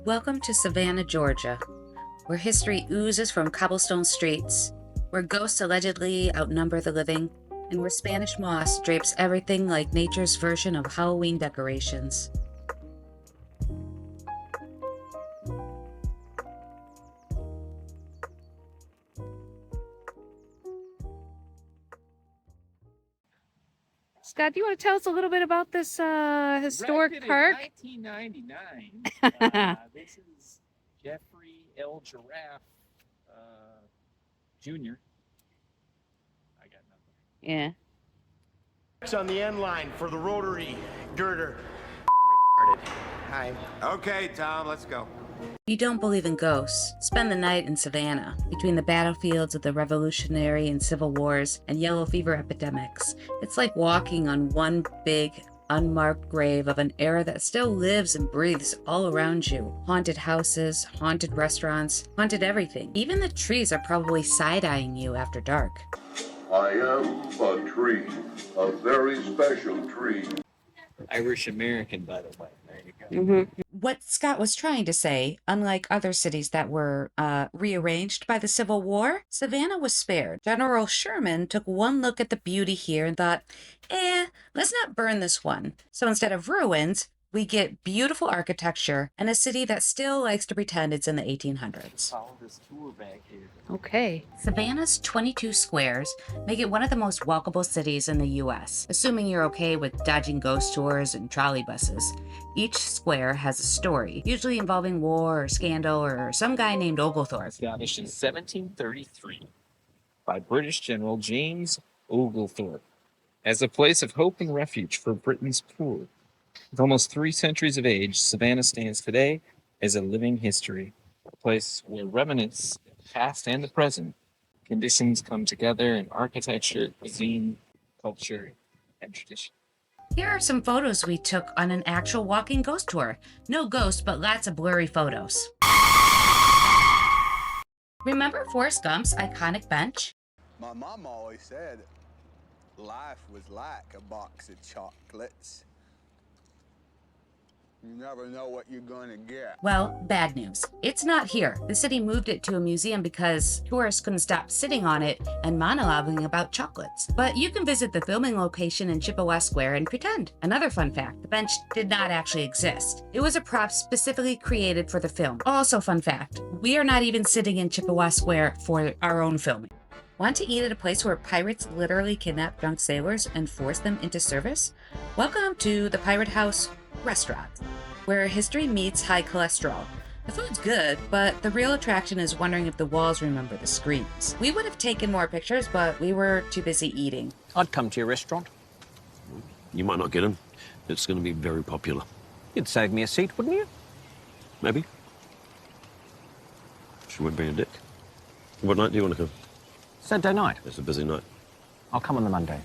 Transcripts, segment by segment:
Welcome to Savannah, Georgia, where history oozes from cobblestone streets, where ghosts allegedly outnumber the living, and where Spanish moss drapes everything like nature's version of Halloween decorations. Scott, do you want to tell us a little bit about this historic park? 1999. This is Jeffrey L. Giraffe Jr. I got nothing. Yeah. On the end line for the rotary girder. Hi. Okay, Tom, let's go. You don't believe in ghosts? Spend the night in Savannah, between the battlefields of the Revolutionary and Civil Wars and yellow fever epidemics. It's like walking on one big, unmarked grave of an era that still lives and breathes all around you. Haunted houses, haunted restaurants, haunted everything. Even the trees are probably side-eyeing you after dark. I am a tree, a very special tree. Irish American, by the way. There you go. Mm-hmm. What Scott was trying to say, unlike other cities that were rearranged by the Civil War, Savannah was spared. General Sherman took one look at the beauty here and thought, let's not burn this one. So instead of ruins, we get beautiful architecture and a city that still likes to pretend it's in the 1800s. Follow this tour back here. Okay. Savannah's 22 squares make it one of the most walkable cities in the U.S., assuming you're okay with dodging ghost tours and trolley buses. Each square has a story, usually involving war or scandal or some guy named Oglethorpe. Established in 1733 by British General James Oglethorpe as a place of hope and refuge for Britain's poor. With almost 3 centuries of age, Savannah stands today as a living history, a place where remnants of the past and the present conditions come together in architecture, cuisine, culture, and tradition. Here are some photos we took on an actual walking ghost tour. No ghosts, but lots of blurry photos. Remember Forrest Gump's iconic bench? My mom always said life was like a box of chocolates. You never know what you're gonna get. Well, bad news. It's not here. The city moved it to a museum because tourists couldn't stop sitting on it and monologuing about chocolates. But you can visit the filming location in Chippewa Square and pretend. Another fun fact, the bench did not actually exist. It was a prop specifically created for the film. Also fun fact, we are not even sitting in Chippewa Square for our own filming. Want to eat at a place where pirates literally kidnap drunk sailors and force them into service? Welcome to the Pirate House Restaurant, where history meets high cholesterol. The food's good, but the real attraction is wondering if the walls remember the screams. We would have taken more pictures, but we were too busy eating. I'd come to your restaurant. You might not get in. It's going to be very popular. You'd save me a seat, wouldn't you? Maybe. She won't be a dick. What night do you want to come? Saturday night. It's a busy night. I'll come on the Monday.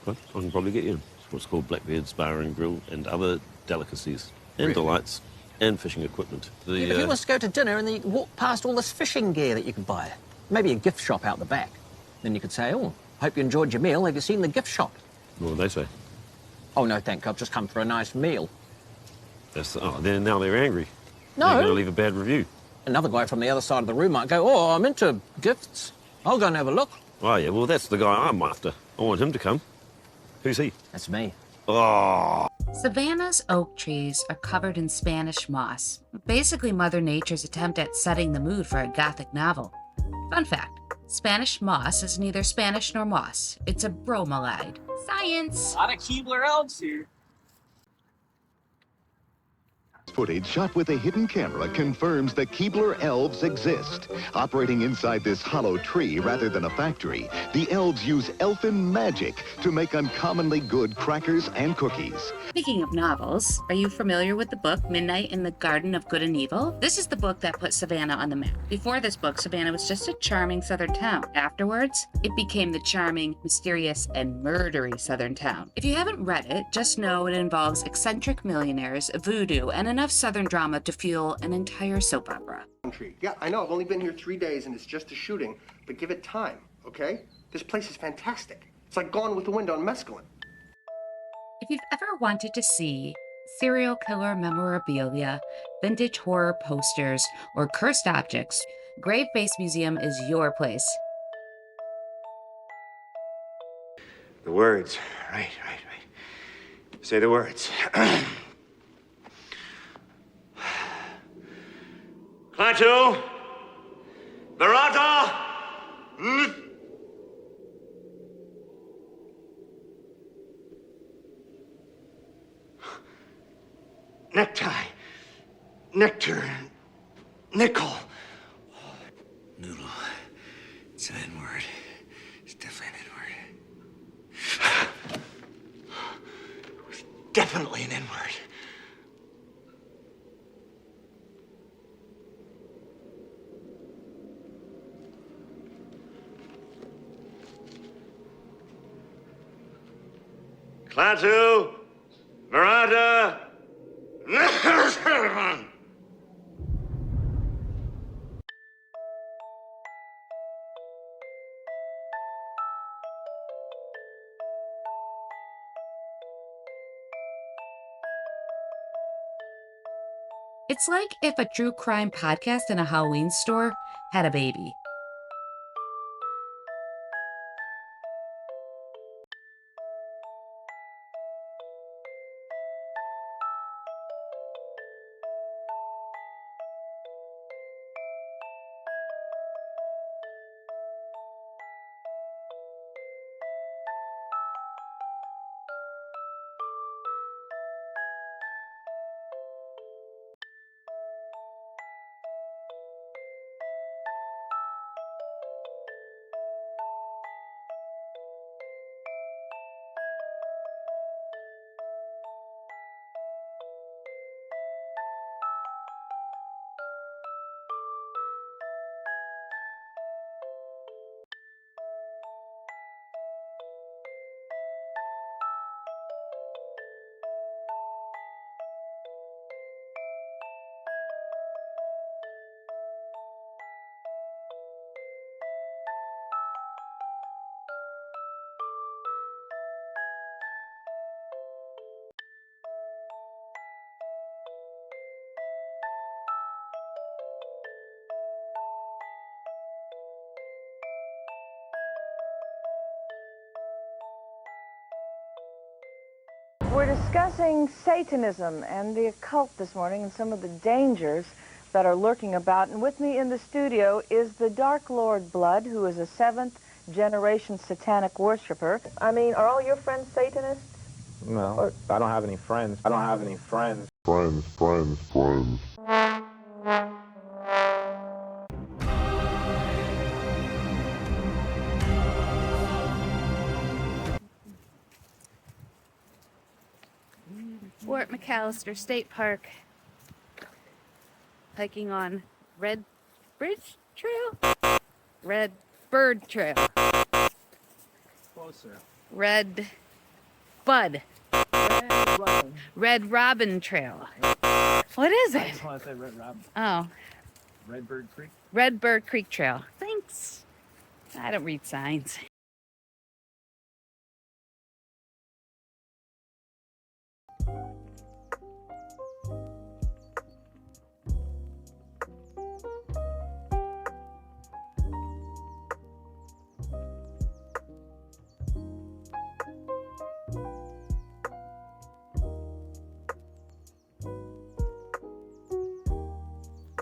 Well, I can probably get you in. It's what's called Blackbeard's Bar and Grill and other delicacies and delights and fishing equipment. But who wants to go to dinner and then you can walk past all this fishing gear that you can buy? Maybe a gift shop out the back. Then you could say, oh, hope you enjoyed your meal. Have you seen the gift shop? What would they say? Oh, no, thank you. I've just come for a nice meal. Then now they're angry. No. They're going to leave a bad review. Another guy from the other side of the room might go, oh, I'm into gifts. I'll go and have a look. Oh, yeah, well, that's the guy I'm after. I want him to come. Who's he? That's me. Oh. Savannah's oak trees are covered in Spanish moss, basically Mother Nature's attempt at setting the mood for a Gothic novel. Fun fact, Spanish moss is neither Spanish nor moss. It's a bromelide. Science! A lot of Keebler elves here. Footage shot with a hidden camera confirms the Keebler elves exist. Operating inside this hollow tree rather than a factory, the elves use elfin magic to make uncommonly good crackers and cookies. Speaking of novels, are you familiar with the book Midnight in the Garden of Good and Evil? This is the book that put Savannah on the map. Before this book, Savannah was just a charming southern town. Afterwards, it became the charming, mysterious, and murdery southern town. If you haven't read it, just know it involves eccentric millionaires, voodoo, and enough southern drama to fuel an entire soap opera. Yeah, I know. I've only been here 3 days and it's just a shooting, but give it time, okay? This place is fantastic. It's like Gone with the Wind on mescaline. If you've ever wanted to see serial killer memorabilia, vintage horror posters, or cursed objects, Grave Face Museum is your place. The words. Right. Say the words. Klaatu, Barata, necktie, nectar, nickel. Noodle. It's an N-word. It's definitely an N-word. It was definitely an N-word. Klaatu, Barata, It's like if a true crime podcast in a Halloween store had a baby. We're discussing Satanism and the occult this morning and some of the dangers that are lurking about. And with me in the studio is the Dark Lord Blood, who is a 7th-generation satanic worshiper. I mean, are all your friends Satanists? No, I don't have any friends. Friends. Fort McAllister State Park. Hiking on Red Bridge Trail? Red Bird Trail. Closer. Red Bud. Red Robin Trail. What is I it? just want to say Red Robin. Oh, Redbird Creek. Red Bird Creek Trail. Thanks. I don't read signs.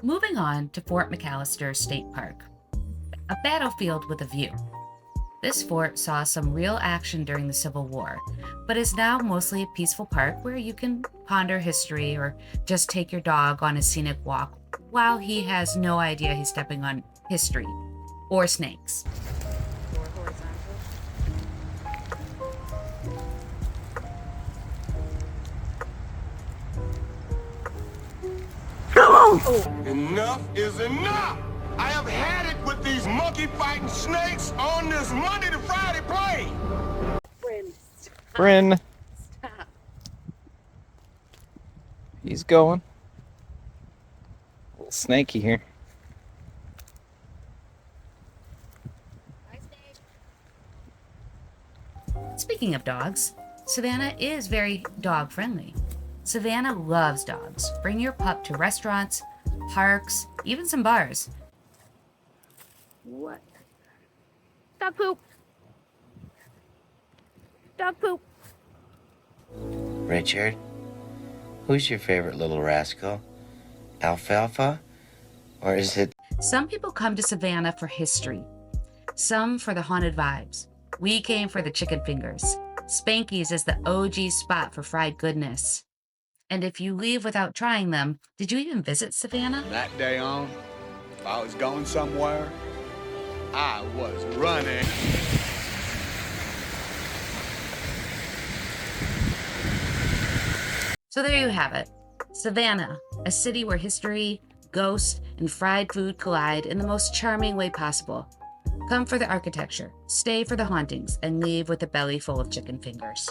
Moving on to Fort McAllister State Park, a battlefield with a view. This fort saw some real action during the Civil War, but is now mostly a peaceful park where you can ponder history or just take your dog on a scenic walk while he has no idea he's stepping on history or snakes. Enough is enough! I have had it with these monkey-fighting snakes on this Monday to Friday plane! Bryn. Stop. He's going. A little snaky here. Speaking of dogs, Savannah is very dog friendly. Savannah loves dogs. Bring your pup to restaurants, parks, even some bars. What? Dog poop. Dog poop. Richard, who's your favorite little rascal? Alfalfa? Or is it... Some people come to Savannah for history. Some for the haunted vibes. We came for the chicken fingers. Spanky's is the OG spot for fried goodness. And if you leave without trying them, did you even visit Savannah? That day on, if I was going somewhere, I was running. So there you have it. Savannah, a city where history, ghosts, and fried food collide in the most charming way possible. Come for the architecture, stay for the hauntings, and leave with a belly full of chicken fingers.